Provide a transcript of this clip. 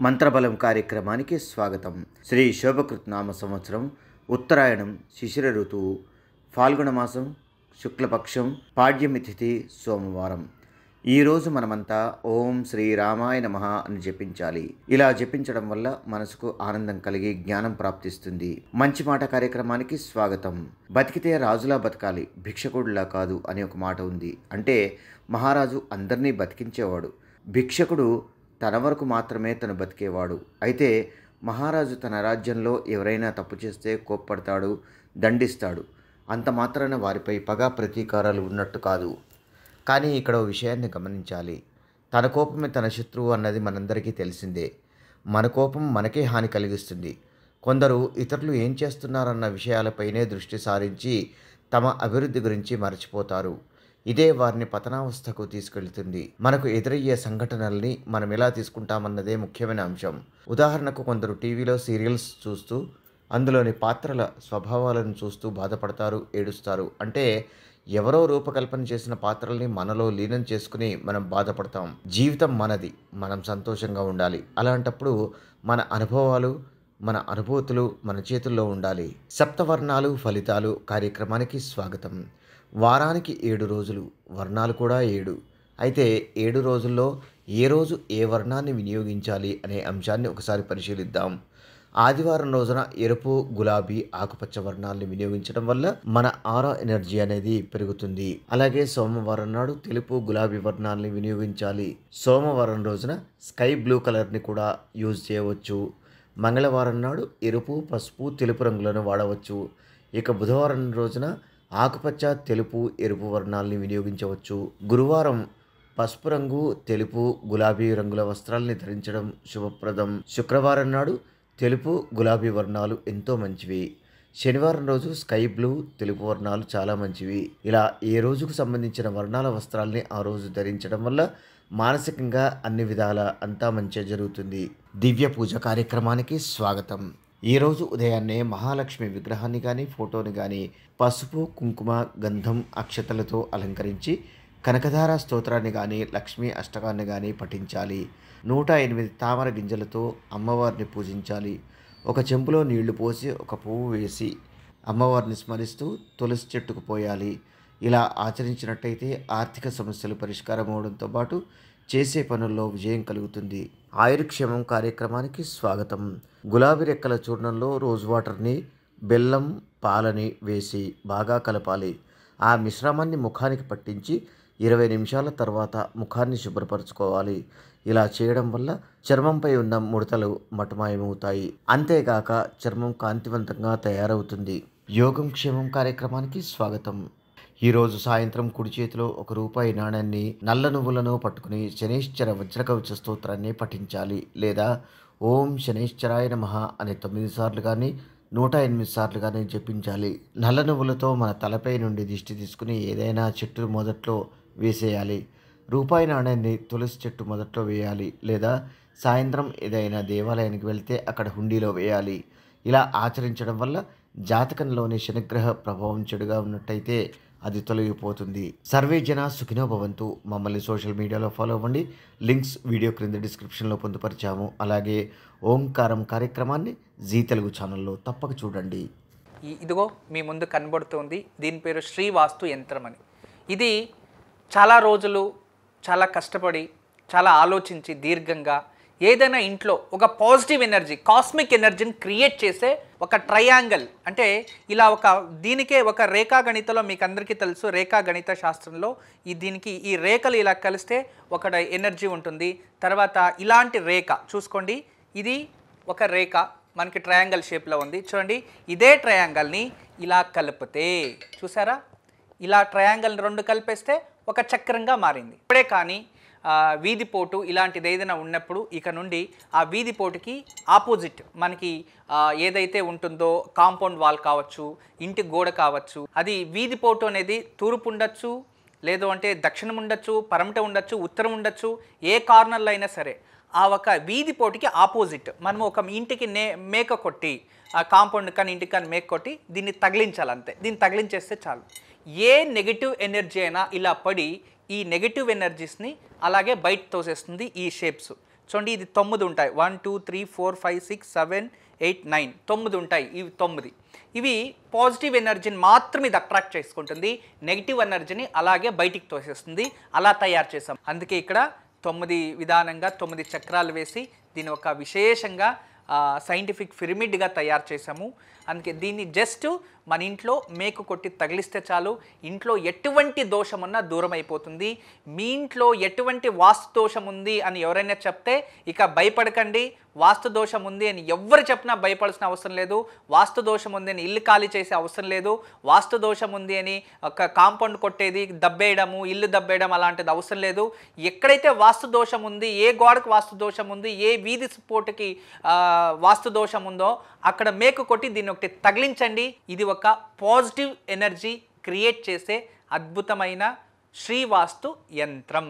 మంత్రబలం కార్యక్రమానికి స్వాగతం. శ్రీ శోభకృత్ నామ సంవత్సరం ఉత్తరాయణం శిశిర ఋతువు ఫాల్గుణ మాసం శుక్లపక్షం పాడ్యమి తిథి సోమవారం. ఈరోజు మనమంతా ఓం శ్రీ రామాయ నమః అని జపించాలి. ఇలా జపించడం వల్ల మనసుకు ఆనందం కలిగి జ్ఞానం ప్రాప్తిస్తుంది. మంచి మాట కార్యక్రమానికి స్వాగతం. బతికితే రాజులా బతకాలి, భిక్షకుడిలా కాదు అని ఒక మాట ఉంది. అంటే మహారాజు అందరినీ బతికించేవాడు, భిక్షకుడు తన వరకు మాత్రమే తను బతికేవాడు. అయితే మహారాజు తన రాజ్యంలో ఎవరైనా తప్పు చేస్తే కోప్పడతాడు, దండిస్తాడు. అంత మాత్రాన వారిపై పగ ప్రతీకారాలు ఉన్నట్టు కాదు. కానీ ఇక్కడ ఓ విషయాన్ని గమనించాలి. తన కోపమే తన శత్రువు అన్నది మనందరికీ తెలిసిందే. మన కోపం మనకే హాని కలిగిస్తుంది. కొందరు ఇతరులు ఏం చేస్తున్నారన్న విషయాలపైనే దృష్టి సారించి తమ అభివృద్ధి గురించి మరచిపోతారు. ఇదే వారిని పతనావస్థకు తీసుకెళ్తుంది. మనకు ఎదురయ్యే సంఘటనల్ని మనం ఎలా తీసుకుంటామన్నదే ముఖ్యమైన అంశం. ఉదాహరణకు కొందరు టీవీలో సీరియల్స్ చూస్తూ అందులోని పాత్రల స్వభావాలను చూస్తూ బాధపడతారు, ఏడుస్తారు. అంటే ఎవరో రూపకల్పన చేసిన పాత్రల్ని మనలో లీనం చేసుకుని మనం బాధపడతాం. జీవితం మనది, మనం సంతోషంగా ఉండాలి. అలాంటప్పుడు మన అనుభవాలు, మన అనుభూతులు మన చేతుల్లో ఉండాలి. సప్తవర్ణాలు ఫలితాలు కార్యక్రమానికి స్వాగతం. వారానికి 7 రోజులు, వర్ణాలు కూడా 7. అయితే 7 రోజుల్లో ఏ రోజు ఏ వర్ణాన్ని వినియోగించాలి అనే అంశాన్ని ఒకసారి పరిశీలిద్దాం. ఆదివారం రోజున ఎరుపు, గులాబీ, ఆకుపచ్చ వర్ణాలని వినియోగించడం వల్ల మన ఆరా ఎనర్జీ అనేది పెరుగుతుంది. అలాగే సోమవారం నాడు తెలుపు, గులాబీ వర్ణాలని వినియోగించాలి. సోమవారం రోజున స్కై బ్లూ కలర్ని కూడా యూజ్ చేయవచ్చు. మంగళవారం నాడు ఎరుపు, పసుపు, తెలుపు రంగులను వాడవచ్చు. ఇక బుధవారం రోజున ఆకుపచ్చ, తెలుపు, ఎరుపు వర్ణాలని వినియోగించవచ్చు. గురువారం పసుపు రంగు, తెలుపు, గులాబీ రంగుల వస్త్రాలని ధరించడం శుభప్రదం. శుక్రవారం నాడు తెలుపు, గులాబీ వర్ణాలు ఎంతో మంచివి. శనివారం రోజు స్కై బ్లూ, తెలుపు వర్ణాలు చాలా మంచివి. ఇలా ఏ రోజుకు సంబంధించిన వర్ణాల వస్త్రాలని ఆ రోజు ధరించడం వల్ల మానసికంగా అన్ని విధాల అంతా మంచి జరుగుతుంది. దివ్య పూజ కార్యక్రమానికి స్వాగతం. ఈరోజు ఉదయాన్నే మహాలక్ష్మి విగ్రహాన్ని కానీ ఫోటోని కానీ పసుపు, కుంకుమ, గంధం, అక్షతలతో అలంకరించి కనకధార స్తోత్రాన్ని కానీ లక్ష్మీ అష్టకాన్ని కానీ పఠించాలి. 108 తామర గింజలతో అమ్మవారిని పూజించాలి. ఒక చెంబులో నీళ్లు పోసి ఒక పువ్వు వేసి అమ్మవారిని స్మరిస్తూ తులసి చెట్టుకు పోయాలి. ఇలా ఆచరించినట్టయితే ఆర్థిక సమస్యలు పరిష్కారం అవడంతో పాటు చేసే పనుల్లో విజయం కలుగుతుంది. ఆయుర్క్షేమం కార్యక్రమానికి స్వాగతం. గులాబీ రెక్కల చూర్ణంలో రోజ్ వాటర్ని, బెల్లం, పాలని వేసి బాగా కలపాలి. ఆ మిశ్రమాన్ని ముఖానికి పట్టించి 20 నిమిషాల తర్వాత ముఖాన్ని శుభ్రపరచుకోవాలి. ఇలా చేయడం వల్ల చర్మంపై ఉన్న ముడతలు మటుమాయమవుతాయి. అంతేగాక చర్మం కాంతివంతంగా తయారవుతుంది. యోగం క్షేమం కార్యక్రమానికి స్వాగతం. ఈరోజు సాయంత్రం కుడి చేతిలో ₹1 నాణ్యాన్ని, నల్ల నువ్వులను పట్టుకుని శనైశ్చర వజ్రకవచ స్తోత్రాన్ని పఠించాలి. లేదా ఓం శనైశ్చరాయ నమః అని 9 సార్లు కానీ 108 సార్లు కానీ జపించాలి. నల్ల నువ్వులతో మన తలపై నుండి దిష్టి తీసుకుని ఏదైనా చెట్టు మొదట్లో వేసేయాలి. ₹1 నాణ్యాన్ని తులసి చెట్టు మొదట్లో వేయాలి. లేదా సాయంత్రం ఏదైనా దేవాలయానికి వెళ్తే అక్కడ హుండీలో వేయాలి. ఇలా ఆచరించడం వల్ల జాతకంలోని శనిగ్రహ ప్రభావం చెడుగా ఉన్నట్టయితే అది తొలగిపోతుంది. సర్వే జన సుఖినో భవంతు. మమ్మల్ని సోషల్ మీడియాలో ఫాలో అవ్వండి. లింక్స్ వీడియో క్రింద డిస్క్రిప్షన్లో పొందుపరిచాము. అలాగే ఓంకారం కార్యక్రమాన్ని జీ తెలుగు ఛానల్లో తప్పక చూడండి. ఇదిగో మీ ముందు కనబడుతుంది. దీని పేరు శ్రీవాస్తు యంత్రం అని. ఇది చాలా రోజులు చాలా కష్టపడి చాలా ఆలోచించి దీర్ఘంగా ఏదైనా ఇంట్లో ఒక పాజిటివ్ ఎనర్జీ, కాస్మిక్ ఎనర్జీని క్రియేట్ చేసే ఒక ట్రయాంగిల్, అంటే ఇలా దీనికే ఒక రేఖాగణితలో మీకు అందరికీ తెలుసు, రేఖాగణిత శాస్త్రంలో దీనికి ఈ రేఖలు ఇలా కలిస్తే ఒక ఎనర్జీ ఉంటుంది. తర్వాత ఇలాంటి రేఖ చూసుకోండి, ఇది ఒక రేఖ మనకి ట్రయాంగిల్ షేప్లో ఉంది. చూడండి, ఇదే ట్రయాంగిల్ని ఇలా కలిపితే చూసారా, ఇలా ట్రయాంగిల్ని 2 కలిపేస్తే ఒక చక్రంగా మారింది. ఇప్పుడే కానీ వీధిపోటు ఇలాంటిది ఏదైనా ఉన్నప్పుడు ఇక నుండి ఆ వీధిపోటుకి ఆపోజిట్ మనకి ఏదైతే ఉంటుందో కాంపౌండ్ వాల్ కావచ్చు, ఇంటి గోడ కావచ్చు, అది వీధిపోటు అనేది తూర్పు ఉండొచ్చు, లేదు అంటే దక్షిణం ఉండొచ్చు, పరమట ఉండొచ్చు, ఉత్తరం ఉండొచ్చు, ఏ కార్నర్లో అయినా సరే ఆ ఒక వీధిపోటుకి ఆపోజిట్ మనం ఒక ఇంటికి మేక కొట్టి, ఆ కాంపౌండ్ కానీ ఇంటికి కానీ మేక కొట్టి దీన్ని తగిలించాలి. అంతే, దీన్ని తగిలించేస్తే చాలు. ఏ నెగిటివ్ ఎనర్జీ అయినా ఇలా పడి ఈ నెగిటివ్ ఎనర్జీస్ని అలాగే బయట తోసేస్తుంది ఈ షేప్స్. చూడండి ఇది 9 ఉంటాయి. 1 2 3 4 5 6 7 8 9 9 ఉంటాయి. ఇవి 9 ఇవి పాజిటివ్ ఎనర్జీని మాత్రం ఇది అట్రాక్ట్ చేసుకుంటుంది, నెగిటివ్ ఎనర్జీని అలాగే బయటికి తోసేస్తుంది. అలా తయారు చేసాం. అందుకే ఇక్కడ 9 విధానంగా 9 చక్రాలు వేసి దీని ఒక విశేషంగా సైంటిఫిక్ పిరమిడ్గా తయారు చేసాము. అందుకే దీన్ని జస్ట్ మన ఇంట్లో మేకు కొట్టి తగిలిస్తే చాలు, ఇంట్లో ఎటువంటి దోషం ఉన్నా దూరం అయిపోతుంది. మీ ఇంట్లో ఎటువంటి వాస్తు దోషం ఉంది అని ఎవరైనా చెప్తే ఇక భయపడకండి. వాస్తు దోషం ఉంది అని ఎవరు చెప్పినా భయపడాల్సిన అవసరం లేదు. వాస్తు దోషం ఉంది అని ఇల్లు ఖాళీ చేసే అవసరం లేదు. వాస్తు దోషం ఉంది అని ఒక కాంపౌండ్ కొట్టేది, దబ్బేయడము, ఇల్లు దబ్బేయడం అలాంటిది అవసరం లేదు. ఎక్కడైతే వాస్తు దోషం ఉంది, ఏ గోడకు వాస్తు దోషం ఉంది, ఏ వీధి పోటుకి వాస్తు దోషం ఉందో అక్కడ మేకు కొట్టి దీన్ని ఒకటి తగిలించండి. ఇది ఒక పాజిటివ్ ఎనర్జీ క్రియేట్ చేసే అద్భుతమైన శ్రీవాస్తు యంత్రం.